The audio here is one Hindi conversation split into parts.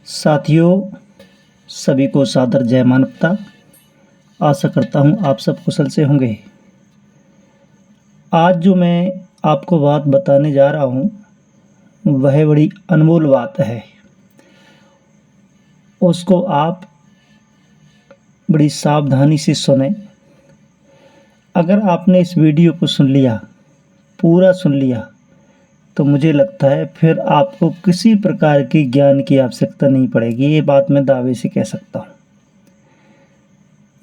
साथियों, सभी को सादर जय मानवता। आशा करता हूँ आप सब कुशल से होंगे। आज जो मैं आपको बात बताने जा रहा हूँ वह बड़ी अनमोल बात है। उसको आप बड़ी सावधानी से सुनें। अगर आपने इस वीडियो को सुन लिया, पूरा सुन लिया, तो मुझे लगता है फिर आपको किसी प्रकार की ज्ञान की आवश्यकता नहीं पड़ेगी। ये बात मैं दावे से कह सकता हूँ।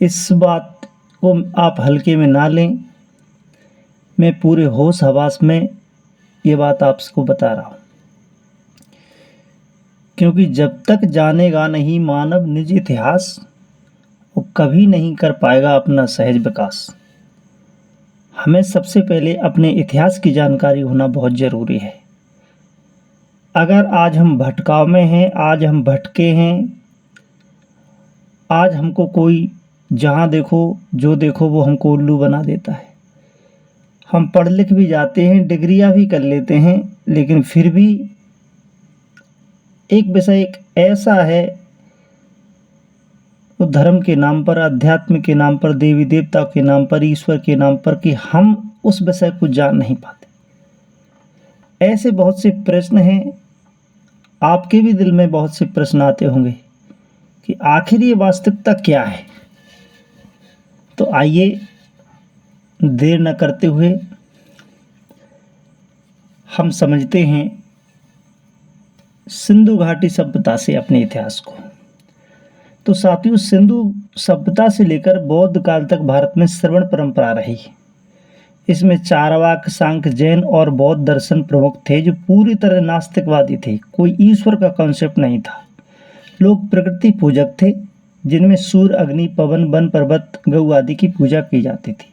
इस बात को आप हल्के में ना लें। मैं पूरे होश हवास में ये बात आपको बता रहा हूँ, क्योंकि जब तक जानेगा नहीं मानव निज इतिहास, वो कभी नहीं कर पाएगा अपना सहज विकास। हमें सबसे पहले अपने इतिहास की जानकारी होना बहुत ज़रूरी है। अगर आज हम भटकाव में हैं, आज हम भटके हैं, आज हमको कोई जहाँ देखो जो देखो वो हमको उल्लू बना देता है। हम पढ़ लिख भी जाते हैं, डिग्रियाँ भी कर लेते हैं, लेकिन फिर भी एक विषय एक ऐसा है, वो धर्म के नाम पर, अध्यात्म के नाम पर, देवी देवता के नाम पर, ईश्वर के नाम पर, कि हम उस विषय को जान नहीं पाते। ऐसे बहुत से प्रश्न हैं, आपके भी दिल में बहुत से प्रश्न आते होंगे कि आखिर ये वास्तविकता क्या है। तो आइए देर न करते हुए हम समझते हैं सिंधु घाटी सभ्यता से अपने इतिहास को। तो साथियों, सिंधु सभ्यता से लेकर बौद्ध काल तक भारत में श्रवण परंपरा रही। इसमें चारवाक, सांख्य, जैन और बौद्ध दर्शन प्रमुख थे, जो पूरी तरह नास्तिकवादी थे। कोई ईश्वर का कॉन्सेप्ट नहीं था। लोग प्रकृति पूजक थे, जिनमें सूर्य, अग्नि, पवन, वन, पर्वत, गऊ आदि की पूजा की जाती थी।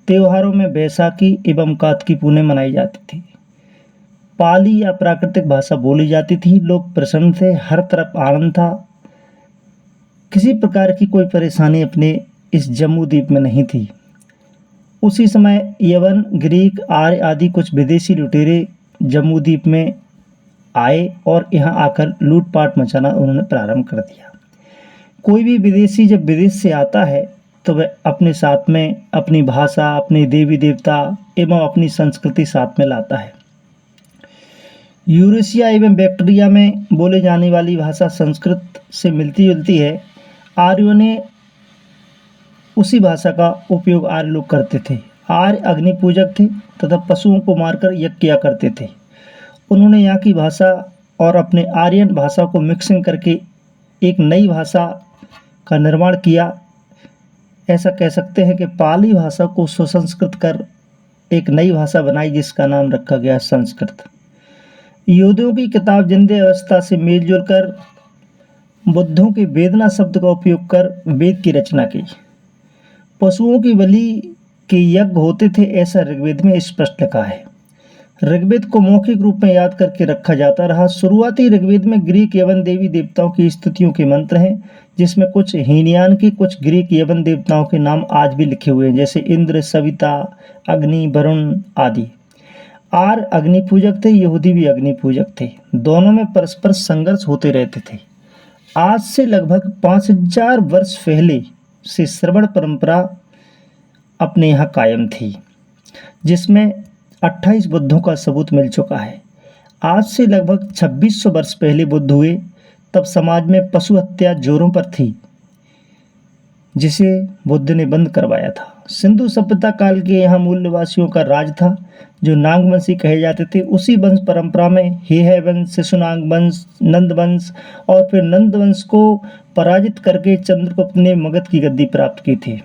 त्योहारों में बैसाखी एवं कार्तिकी पूर्णिमा मनाई जाती थी। पाली या प्राकृतिक भाषा बोली जाती थी। लोग प्रसन्न थे, हर तरफ आनंद था। किसी प्रकार की कोई परेशानी अपने इस जम्मू द्वीप में नहीं थी। उसी समय यवन, ग्रीक, आर्य आदि कुछ विदेशी लुटेरे जम्मू द्वीप में आए और यहाँ आकर लूटपाट मचाना उन्होंने प्रारंभ कर दिया। कोई भी विदेशी जब विदेश से आता है तो वह अपने साथ में अपनी भाषा, अपने देवी देवता एवं अपनी संस्कृति साथ में लाता है। यूरेशिया एवं बैक्टीरिया में बोले जाने वाली भाषा संस्कृत से मिलती जुलती है। आर्यों ने उसी भाषा का उपयोग आर्य लोग करते थे। आर्य अग्नि पूजक थे तथा पशुओं को मारकर यज्ञ किया करते थे। उन्होंने यहाँ की भाषा और अपने आर्यन भाषा को मिक्सिंग करके एक नई भाषा का निर्माण किया। ऐसा कह सकते हैं कि पाली भाषा को सुसंस्कृत कर एक नई भाषा बनाई, जिसका नाम रखा गया संस्कृत। योदियों की किताब जिंदे अवस्था से मेलजोल कर बुद्धों के वेदना शब्द का उपयोग कर वेद की रचना की। पशुओं की बलि के यज्ञ होते थे, ऐसा ऋग्वेद में स्पष्ट लिखा है। ऋग्वेद को मौखिक रूप में याद करके रखा जाता रहा। शुरुआती ऋग्वेद में ग्रीक यवन देवी देवताओं की स्तुतियों के मंत्र हैं, जिसमें कुछ हीनयान के, कुछ ग्रीक यवन देवताओं के नाम आज भी लिखे हुए हैं, जैसे इंद्र, सविता, अग्नि, वरुण आदि। आर्य अग्नि पूजक थे, यहूदी भी अग्नि पूजक थे। दोनों में परस्पर संघर्ष होते रहते थे। आज से लगभग 5000 वर्ष पहले से श्रवण परंपरा अपने यहाँ कायम थी, जिसमें 28 बुद्धों का सबूत मिल चुका है। आज से लगभग 2600 वर्ष पहले बुद्ध हुए, तब समाज में पशु हत्या जोरों पर थी, जिसे बुद्ध ने बंद करवाया था। सिंधु सभ्यता काल के यहाँ मूल निवासियों का राज था, जो नागवंशी कहे जाते थे। उसी वंश परंपरा में हेह वंश, शिशुनाग वंश, नंद वंश और फिर नंद वंश को पराजित करके चंद्रगुप्त ने मगध की गद्दी प्राप्त की थी।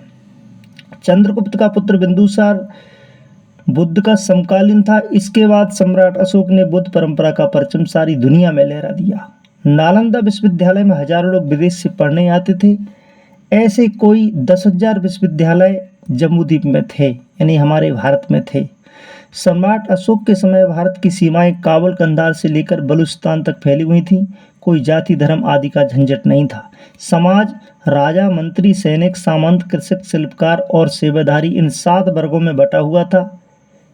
चंद्रगुप्त का पुत्र बिंदुसार बुद्ध का समकालीन था। इसके बाद सम्राट अशोक ने बुद्ध परंपरा का परचम सारी दुनिया में लहरा दिया। नालंदा विश्वविद्यालय में हजारों लोग विदेश से पढ़ने आते थे। ऐसे कोई 10,000 विश्वविद्यालय जम्मू द्वीप में थे, यानी हमारे भारत में थे। सम्राट अशोक के समय भारत की सीमाएं काबुल, कंधार से लेकर बलूचिस्तान तक फैली हुई थीं। कोई जाति, धर्म आदि का झंझट नहीं था। समाज राजा, मंत्री, सैनिक, सामंत, कृषक, शिल्पकार और सेवाधारी, इन 7 वर्गों में बटा हुआ था।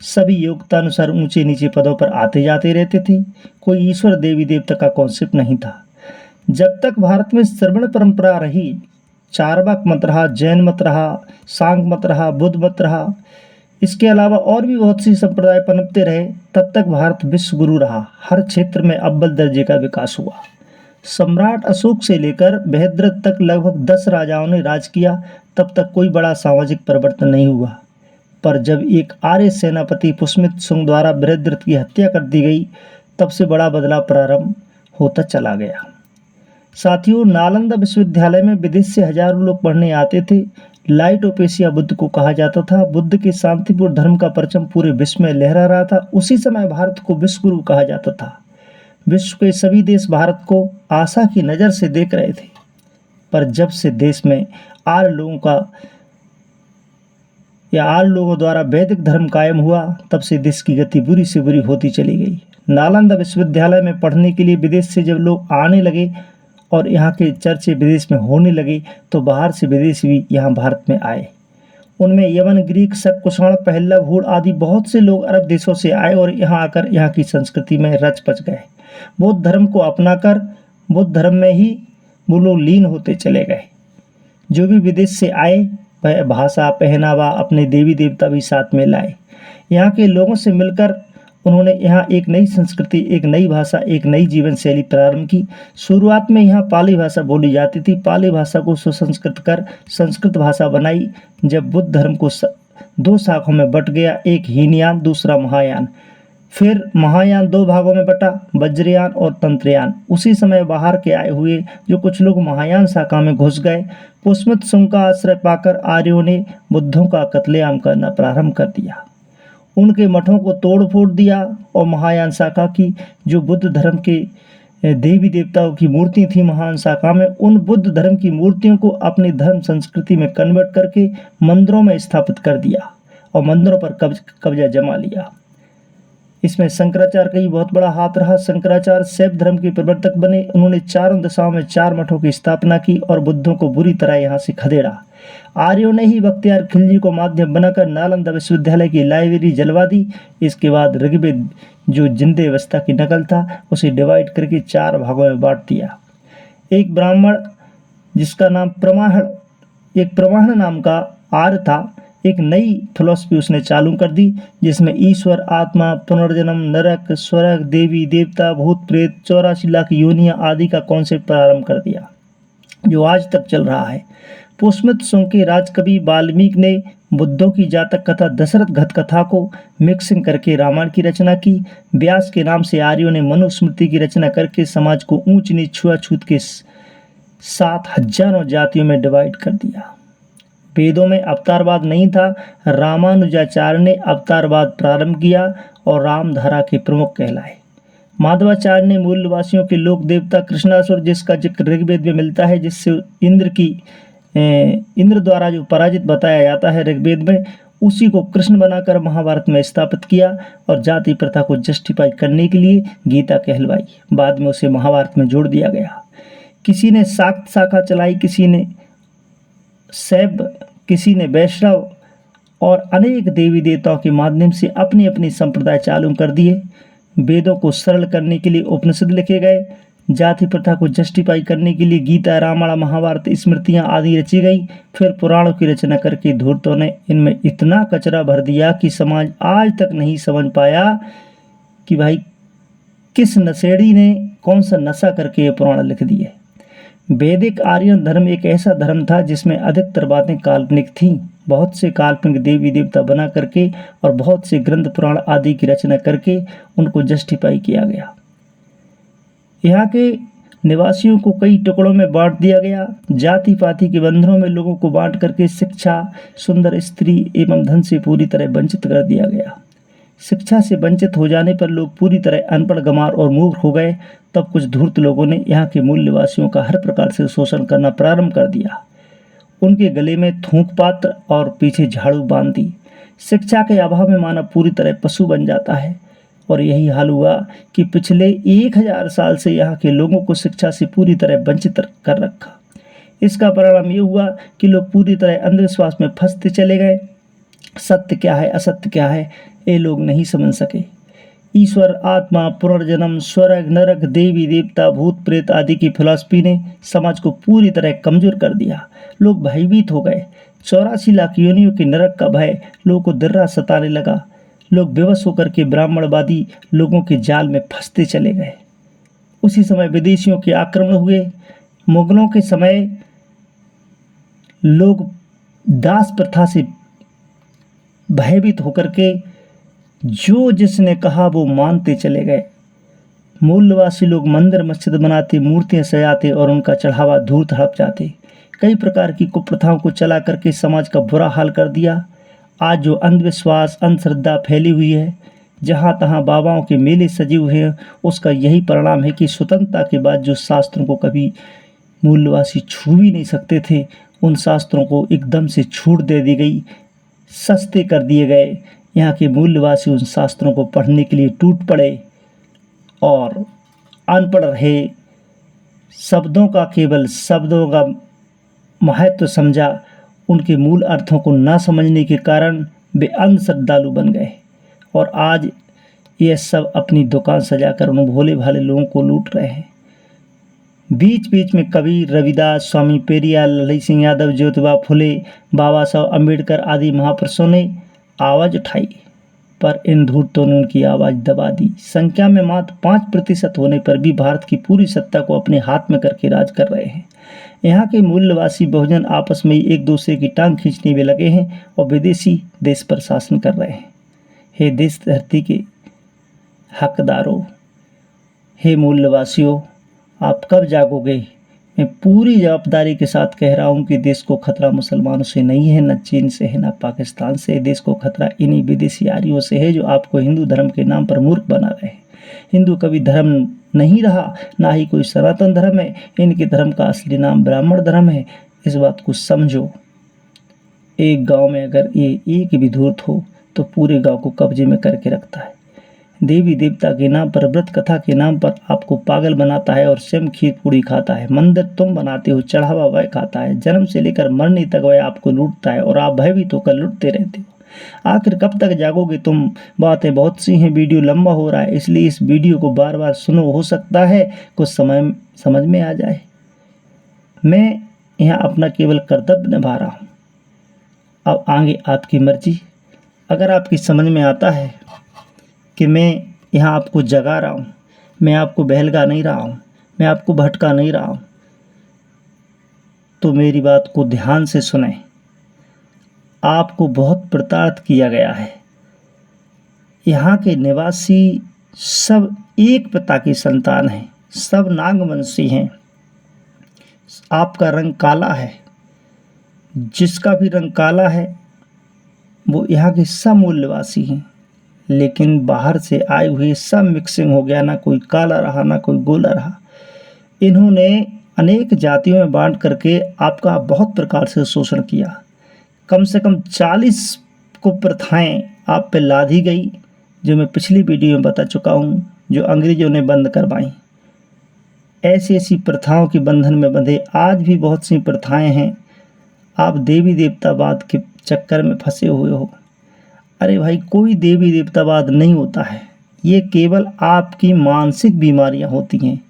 सभी योग्यता अनुसार ऊंचे नीचे पदों पर आते जाते रहते थे। कोई ईश्वर, देवी देवता का कॉन्सेप्ट नहीं था। जब तक भारत में श्रवण परंपरा रही, चार्वाक मत रहा, जैन मत रहा, सांख मत रहा, बुद्ध मत रहा, इसके अलावा और भी बहुत सी संप्रदाय पनपते रहे, तब तक भारत विश्व गुरु रहा। हर क्षेत्र में अव्वल दर्जे का विकास हुआ। सम्राट अशोक से लेकर बृहद्रथ तक लगभग 10 राजाओं ने राज किया, तब तक कोई बड़ा सामाजिक परिवर्तन नहीं हुआ। पर जब एक आर्य सेनापति पुष्यमित्र शुंग द्वारा बृहद्रथ की हत्या कर दी गई, तब से बड़ा बदलाव प्रारंभ होता चला गया। साथियों, नालंदा विश्वविद्यालय में विदेश से हजारों लोग पढ़ने आते थे। लाइट ऑफ एशिया बुद्ध को कहा जाता था। बुद्ध के शांतिपूर्ण धर्म का परचम पूरे विश्व में लहरा रहा था। उसी समय भारत को विश्व गुरु कहा जाता था। विश्व के सभी देश भारत को आशा की नज़र से देख रहे थे। पर जब से देश में आर्य लोगों द्वारा वैदिक धर्म कायम हुआ, तब से देश की गति बुरी से बुरी होती चली गई। नालंदा विश्वविद्यालय में पढ़ने के लिए विदेश से जब लोग आने लगे और यहाँ के चर्चे विदेश में होने लगे, तो बाहर से विदेशी भी यहाँ भारत में आए। उनमें यवन, ग्रीक, शक, कुषाण, पहला, भूड़ आदि बहुत से लोग अरब देशों से आए और यहाँ आकर यहाँ की संस्कृति में रच पच गए। बौद्ध धर्म को अपनाकर बुद्ध धर्म में ही वो लोग लीन होते चले गए। जो भी विदेश से आए, वह भाषा, पहनावा, अपने देवी देवता भी साथ में लाए। यहाँ के लोगों से मिलकर उन्होंने यहाँ एक नई संस्कृति, एक नई भाषा, एक नई जीवन शैली प्रारंभ की। शुरुआत में यहाँ पाली भाषा बोली जाती थी। पाली भाषा को सुसंस्कृत कर संस्कृत भाषा बनाई। जब बुद्ध धर्म को 2 शाखाओं में बट गया, एक हीनयान, दूसरा महायान। फिर महायान 2 भागों में बटा, वज्रयान और तंत्रयान। उसी समय बाहर के आए हुए जो कुछ लोग महायान शाखा में घुस गए। पुष्यमित्र शुंग का आश्रय पाकर आर्यों ने बुद्धों का कत्लेआम करना प्रारंभ कर दिया। उनके मठों को तोड़ फोड़ दिया और महायान शाखा की जो बुद्ध धर्म के देवी देवताओं की मूर्ति थी महायान शाखा में, उन बुद्ध धर्म की मूर्तियों को अपनी धर्म संस्कृति में कन्वर्ट करके मंदिरों में स्थापित कर दिया और मंदिरों पर कब्जा जमा लिया। इसमें शंकराचार्य का ही बहुत बड़ा हाथ रहा। शंकराचार्य शैव धर्म के प्रवर्तक बने। उन्होंने चारों दिशाओं में 4 मठों की स्थापना की और बुद्धों को बुरी तरह यहाँ से खदेड़ा। आर्यों ने ही बख्तियार खिलजी को माध्यम बनाकर नालंदा विश्वविद्यालय की लाइब्रेरी जलवा दी। इसके बाद ऋग्वेद, जो जिंदे अवस्था की नकल था, उसे डिवाइड करके 4 भागों में बांट दिया। एक ब्राह्मण जिसका नाम प्रमाण नाम का आर्य था, एक नई फिलॉसफी उसने चालू कर दी, जिसमें ईश्वर, आत्मा, पुनर्जन्म, नरक, स्वर्ग, देवी देवता, भूत प्रेत, 84 लाख योनियां आदि का कॉन्सेप्ट प्रारंभ कर दिया, जो आज तक चल रहा है। पुष्यमित्र शुंग के राजकवि वाल्मीकि ने बुद्धों की जातक कथा दशरथ घत कथा को मिक्सिंग करके रामायण की रचना की। व्यास के नाम से आर्यों ने मनुस्मृति की रचना करके समाज को ऊंच नीच, छुआछूत के साथ हजारों जातियों में डिवाइड कर दिया। वेदों में अवतारवाद नहीं था। रामानुजाचार्य ने अवतारवाद प्रारंभ किया और रामधारा के प्रमुख कहलाए। माधवाचार्य ने मूलवासियों के लोक देवता कृष्णासुर, जिसका जिक्र ऋग्वेद में मिलता है, जिससे इंद्र द्वारा जो पराजित बताया जाता है ऋग्वेद में, उसी को कृष्ण बनाकर महाभारत में स्थापित किया और जाति प्रथा को जस्टिफाई करने के लिए गीता कहलवाई। बाद में उसे महाभारत में जोड़ दिया गया। किसी ने शाक्त शाखा चलाई, किसी ने शैव, किसी ने वैष्णव और अनेक देवी देवताओं के माध्यम से अपनी अपनी संप्रदाय चालू कर दिए। वेदों को सरल करने के लिए उपनिषद लिखे गए। जाति प्रथा को जस्टिफाई करने के लिए गीता, रामायण, महाभारत, स्मृतियाँ आदि रची गई। फिर पुराणों की रचना करके धूर्तों ने इनमें इतना कचरा भर दिया कि समाज आज तक नहीं समझ पाया कि भाई किस नशेड़ी ने कौन सा नशा करके ये पुराण लिख दिए। वैदिक आर्यन धर्म एक ऐसा धर्म था जिसमें अधिकतर बातें काल्पनिक थीं। बहुत से काल्पनिक देवी देवता बना करके और बहुत से ग्रंथ पुराण आदि की रचना करके उनको जस्टिफाई किया गया। यहाँ के निवासियों को कई टुकड़ों में बांट दिया गया। जाति पाति के बंधनों में लोगों को बांट करके शिक्षा, सुंदर स्त्री एवं धन से पूरी तरह वंचित कर दिया गया। शिक्षा से वंचित हो जाने पर लोग पूरी तरह अनपढ़, गंवार और मूर्ख हो गए। तब कुछ धूर्त लोगों ने यहाँ के मूल निवासियों का हर प्रकार से शोषण करना प्रारंभ कर दिया। उनके गले में थूक पात्र और पीछे झाड़ू बांध दी। शिक्षा के अभाव में मानव पूरी तरह पशु बन जाता है और यही हाल हुआ कि पिछले 1000 साल से यहाँ के लोगों को शिक्षा से पूरी तरह वंचित कर रखा। इसका परिणाम ये हुआ कि लोग पूरी तरह अंधविश्वास में फंसते चले गए। सत्य क्या है, असत्य क्या है, ये लोग नहीं समझ सके। ईश्वर, आत्मा, पुनर्जन्म, स्वर्ग, नरक, देवी देवता, भूत प्रेत आदि की फिलॉसफी ने समाज को पूरी तरह कमजोर कर दिया। लोग भयभीत हो गए। 84 लाख योनियों के नरक का भय लोगों को दर्रा सताने लगा। लोग बेबस होकर के ब्राह्मणवादी लोगों के जाल में फंसते चले गए। उसी समय विदेशियों के आक्रमण हुए। मुगलों के समय लोग दास प्रथा से भयभीत होकर के जो जिसने कहा वो मानते चले गए। मूलवासी लोग मंदिर मस्जिद बनाते, मूर्तियां सजाते और उनका चढ़ावा धूर्त हड़प जाते। कई प्रकार की कुप्रथाओं को चला करके समाज का बुरा हाल कर दिया। आज जो अंधविश्वास, अंधश्रद्धा फैली हुई है, जहाँ तहाँ बाबाओं के मेले सजे हुए हैं, उसका यही परिणाम है कि स्वतंत्रता के बाद जो शास्त्रों को कभी मूलवासी छू भी नहीं सकते थे, उन शास्त्रों को एकदम से छूट दे दी गई, सस्ते कर दिए गए। यहाँ के मूलवासी उन शास्त्रों को पढ़ने के लिए टूट पड़े और अनपढ़ रहे। शब्दों का केवल शब्दों का महत्व समझा, उनके मूल अर्थों को न समझने के कारण वे अंध श्रद्धालु बन गए और आज ये सब अपनी दुकान सजाकर उन भोले भाले लोगों को लूट रहे हैं। बीच बीच में कबीर, रविदास, स्वामी पेरियार, ललित सिंह यादव, ज्योतिबा फुले, बाबा साहब अम्बेडकर आदि महापुरुषों ने आवाज़ उठाई, पर इन धूर्तों ने उनकी आवाज़ दबा दी। संख्या में मात्र 5% होने पर भी भारत की पूरी सत्ता को अपने हाथ में करके राज कर रहे हैं। यहाँ के मूलवासी बहुजन आपस में ही एक दूसरे की टांग खींचने में लगे हैं और विदेशी देश पर शासन कर रहे हैं। हे देश धरती के हकदारों, हे मूलवासियों, आप कब जागोगे? मैं पूरी जवाबदारी के साथ कह रहा हूँ कि देश को खतरा मुसलमानों से नहीं है, न चीन से है, न पाकिस्तान से। देश को खतरा इन्हीं विदेशी आर्यों से है जो आपको हिंदू धर्म के नाम पर मूर्ख बना रहे हैं। हिंदू कभी धर्म नहीं रहा, ना ही कोई सनातन धर्म है। इनके धर्म का असली नाम ब्राह्मण धर्म है। इस बात को समझो। एक गाँव में अगर ये एक भी धूर्त हो तो पूरे गाँव को कब्जे में करके रखता है। देवी देवता के नाम पर, व्रत कथा के नाम पर आपको पागल बनाता है और स्वयं खीर पूड़ी खाता है। मंदिर तुम बनाते हो, चढ़ावा वह खाता है। जन्म से लेकर मरने तक वह आपको लूटता है और आप भयभीत होकर लूटते रहते हो। आखिर कब तक जागोगे तुम? बातें बहुत सी हैं, वीडियो लंबा हो रहा है, इसलिए इस वीडियो को बार बार सुनो। हो सकता है कुछ समय समझ में आ जाए। मैं यहाँ अपना केवल कर्तव्य निभा रहा हूँ, अब आगे आपकी मर्जी। अगर आपकी समझ में आता है कि मैं यहाँ आपको जगा रहा हूँ, मैं आपको बहलगा नहीं रहा हूँ, मैं आपको भटका नहीं रहा हूँ, तो मेरी बात को ध्यान से सुनें। आपको बहुत प्रताड़ित किया गया है। यहाँ के निवासी सब एक पिता की संतान हैं, सब नागवंशी हैं। आपका रंग काला है, जिसका भी रंग काला है वो यहाँ के सब मूलवासी हैं, लेकिन बाहर से आए हुए सब मिक्सिंग हो गया, ना कोई काला रहा ना कोई गोला रहा। इन्होंने अनेक जातियों में बांट करके आपका बहुत प्रकार से शोषण किया। कम से कम 40 कुप्रथाएं आप पे लादी गई, जो मैं पिछली वीडियो में बता चुका हूँ, जो अंग्रेजों ने बंद करवाई। ऐसी ऐसी प्रथाओं के बंधन में बंधे आज भी बहुत सी प्रथाएं हैं। आप देवी देवतावाद के चक्कर में फंसे हुए हो। अरे भाई, कोई देवी देवतावाद नहीं होता है, ये केवल आपकी मानसिक बीमारियां होती हैं,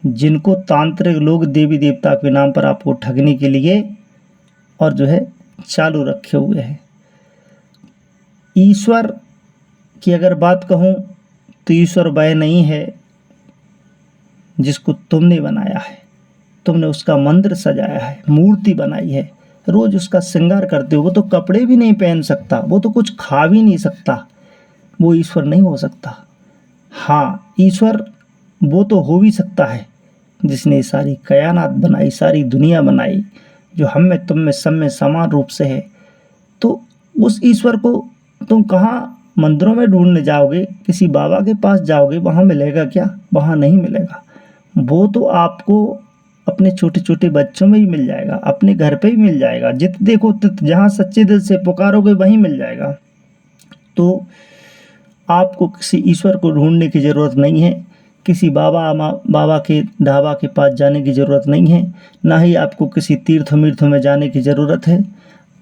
जिनको तांत्रिक लोग देवी देवता के नाम पर आपको ठगने के लिए और जो है चालू रखे हुए हैं। ईश्वर की अगर बात कहूँ तो ईश्वर वह नहीं है जिसको तुमने बनाया है। तुमने उसका मंदिर सजाया है, मूर्ति बनाई है, रोज उसका श्रृंगार करते हो। वो तो कपड़े भी नहीं पहन सकता, वो तो कुछ खा भी नहीं सकता, वो ईश्वर नहीं हो सकता। हाँ, ईश्वर वो तो हो भी सकता है जिसने सारी कायनात बनाई, सारी दुनिया बनाई, जो हम में तुम में सब में समान रूप से है। तो उस ईश्वर को तुम कहाँ मंदिरों में ढूंढने जाओगे? किसी बाबा के पास जाओगे, वहाँ मिलेगा क्या? वहाँ नहीं मिलेगा। वो तो आपको अपने छोटे छोटे बच्चों में ही मिल जाएगा, अपने घर पे ही मिल जाएगा। जित देखो तित, जहाँ सच्चे दिल से पुकारोगे वहीं मिल जाएगा। तो आपको किसी ईश्वर को ढूंढने की ज़रूरत नहीं है, किसी बाबा के ढाबा के पास जाने की ज़रूरत नहीं है, ना ही आपको किसी तीर्थ मीर्थ में जाने की ज़रूरत है।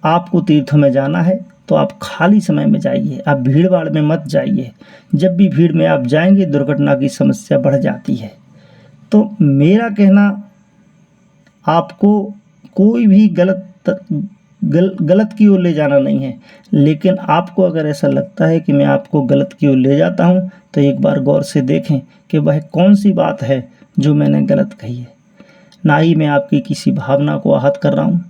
आपको तीर्थ में जाना है तो आप खाली समय में जाइए, आप भीड़-भाड़ में मत जाइए। जब भी भीड़ में आप जाएँगे दुर्घटना की समस्या बढ़ जाती है। तो मेरा कहना आपको कोई भी गलत की ओर ले जाना नहीं है, लेकिन आपको अगर ऐसा लगता है कि मैं आपको गलत की ओर ले जाता हूँ, तो एक बार गौर से देखें कि वह कौन-सी बात है जो मैंने गलत कही है। ना ही मैं आपकी किसी भावना को आहत कर रहा हूँ,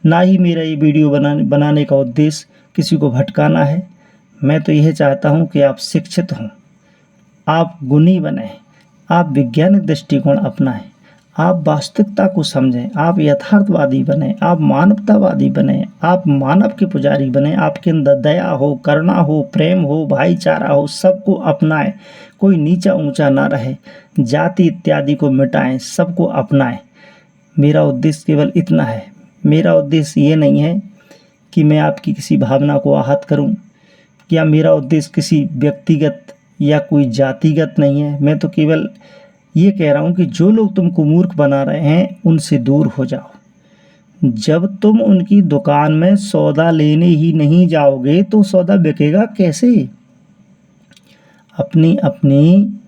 ना ही मेरा ये वीडियो बनाने का उद्देश्य किसी को भटकाना है। मैं तो यह चाहता हूँ कि आप शिक्षित हों, आप गुणी बनें, आप वैज्ञानिक दृष्टिकोण अपनाएँ, आप वास्तविकता को समझें, आप यथार्थवादी बनें, आप मानवतावादी बनें, आप मानव के पुजारी बनें, आपके अंदर दया हो, करुणा हो, प्रेम हो, भाईचारा हो, सबको अपनाएं, कोई नीचा ऊंचा ना रहे, जाति इत्यादि को मिटाएं, सबको अपनाएं। मेरा उद्देश्य केवल इतना है। मेरा उद्देश्य ये नहीं है कि मैं आपकी किसी भावना को आहत करूं, या मेरा उद्देश्य किसी व्यक्तिगत या कोई जातिगत नहीं है। मैं तो केवल ये कह रहा हूँ कि जो लोग तुमको मूर्ख बना रहे हैं उनसे दूर हो जाओ। जब तुम उनकी दुकान में सौदा लेने ही नहीं जाओगे तो सौदा बिकेगा कैसे? अपनी अपनी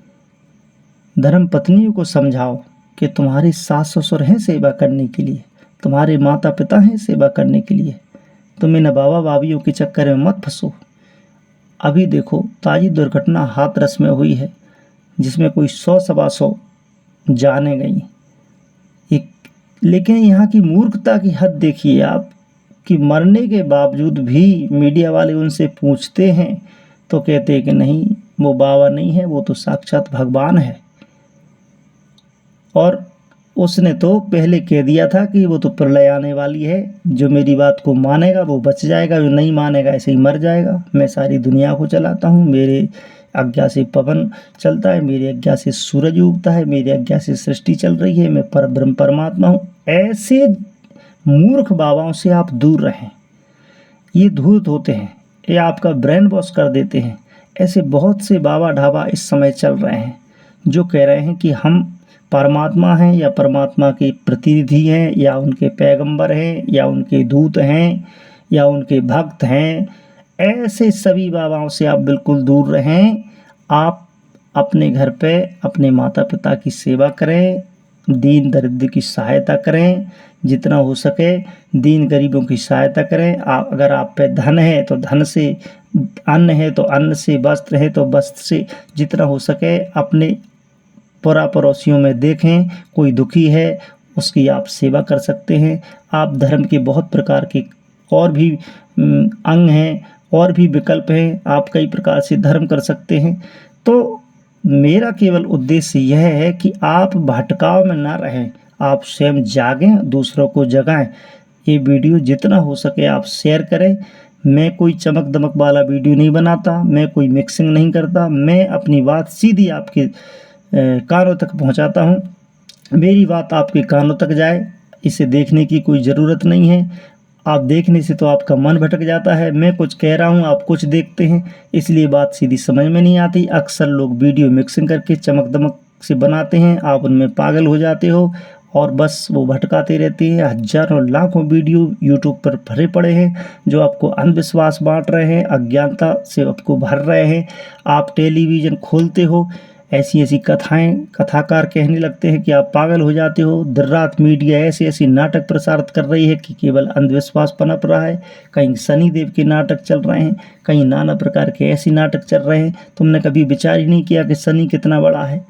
धर्मपत्नियों को समझाओ कि तुम्हारे सास ससुर हैं सेवा करने के लिए, तुम्हारे माता पिता हैं सेवा करने के लिए। तुम इन बाबा बाबियों के चक्कर में मत फंसो। अभी देखो ताज़ी दुर्घटना हाथरस में हुई है, जिसमें कोई 100 सवा 100 जाने गई। लेकिन यहाँ की मूर्खता की हद देखिए आप, कि मरने के बावजूद भी मीडिया वाले उनसे पूछते हैं तो कहते हैं कि नहीं, वो बाबा नहीं है, वो तो साक्षात भगवान है। और उसने तो पहले कह दिया था कि वो तो प्रलय आने वाली है, जो मेरी बात को मानेगा वो बच जाएगा, जो नहीं मानेगा ऐसे ही मर जाएगा। मैं सारी दुनिया को चलाता हूँ, मेरे आज्ञा से पवन चलता है, मेरी आज्ञा से सूरज उगता है, मेरी आज्ञा से सृष्टि चल रही है, मैं परब्रह्म परमात्मा हूँ। ऐसे मूर्ख बाबाओं से आप दूर रहें। ये धूर्त होते हैं, ये आपका ब्रेन वॉश कर देते हैं। ऐसे बहुत से बाबा ढाबा इस समय चल रहे हैं जो कह रहे हैं कि हम परमात्मा हैं, या परमात्मा के प्रतिनिधि हैं, या उनके पैगंबर हैं, या उनके दूत हैं, या उनके भक्त हैं। ऐसे सभी बाबाओं से आप बिल्कुल दूर रहें। आप अपने घर पे अपने माता पिता की सेवा करें, दीन दरिद्र की सहायता करें, जितना हो सके दीन गरीबों की सहायता करें। अगर आप पे धन है तो धन से, अन्न है तो अन्न से, वस्त्र है तो वस्त्र से, जितना हो सके अपने पड़ोसियों में देखें। कोई दुखी है उसकी आप सेवा कर सकते हैं। आप धर्म के बहुत प्रकार के और भी अंग हैं, और भी विकल्प हैं, आप कई प्रकार से धर्म कर सकते हैं। तो मेरा केवल उद्देश्य यह है कि आप भटकाव में ना रहें, आप स्वयं जागें, दूसरों को जगाएं। ये वीडियो जितना हो सके आप शेयर करें। मैं कोई चमक दमक वाला वीडियो नहीं बनाता, मैं कोई मिक्सिंग नहीं करता, मैं अपनी बात सीधी आपके कानों तक पहुंचाता हूं। मेरी बात आपके कानों तक जाए, इसे देखने की कोई ज़रूरत नहीं है। आप देखने से तो आपका मन भटक जाता है। मैं कुछ कह रहा हूँ, आप कुछ देखते हैं, इसलिए बात सीधी समझ में नहीं आती। अक्सर लोग वीडियो मिक्सिंग करके चमक दमक से बनाते हैं, आप उनमें पागल हो जाते हो और बस वो भटकाते रहते हैं। हज़ारों लाखों वीडियो यूट्यूब पर भरे पड़े हैं जो आपको अंधविश्वास बांट रहे हैं, अज्ञानता से आपको भर रहे हैं। आप टेलीविज़न खोलते हो, ऐसी ऐसी कथाकार कहने लगते हैं कि आप पागल हो जाते हो। दिन रात मीडिया ऐसे ऐसे नाटक प्रसारित कर रही है कि केवल अंधविश्वास पनप रहा है। कहीं शनि देव के नाटक चल रहे हैं, कहीं नाना प्रकार के ऐसे नाटक चल रहे हैं। तुमने कभी विचार ही नहीं किया कि शनि कितना बड़ा है?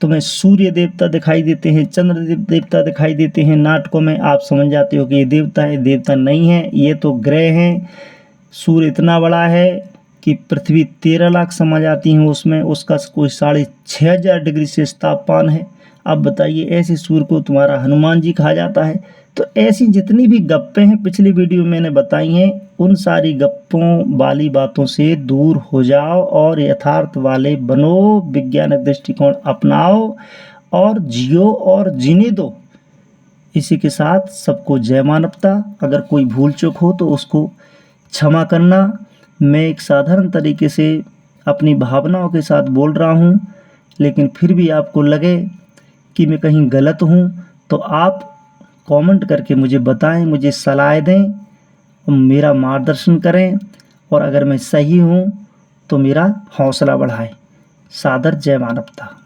तुम्हें सूर्य देवता दिखाई देते हैं, चंद्र देवता दिखाई देते हैं नाटकों में, आप समझ जाते हो कि ये देवता है। देवता नहीं है, ये तो ग्रह हैं। सूर्य इतना बड़ा है कि पृथ्वी 13 लाख समा जाती हैं उसमें, उसका कोई 6500 डिग्री से तापमान है। अब बताइए, ऐसे सूर्य को तुम्हारा हनुमान जी कहा जाता है? तो ऐसी जितनी भी गप्पें हैं पिछली वीडियो में मैंने बताई हैं, उन सारी गप्पों वाली बातों से दूर हो जाओ और यथार्थ वाले बनो, वैज्ञानिक दृष्टिकोण अपनाओ और जियो और जीने दो। इसी के साथ सबको जय मानवता। अगर कोई भूल चूक हो तो उसको क्षमा करना। मैं एक साधारण तरीके से अपनी भावनाओं के साथ बोल रहा हूँ, लेकिन फिर भी आपको लगे कि मैं कहीं गलत हूँ तो आप कमेंट करके मुझे बताएं, मुझे सलाह दें मेरा मार्गदर्शन करें और अगर मैं सही हूँ तो मेरा हौसला बढ़ाएं। सादर जय मानवता।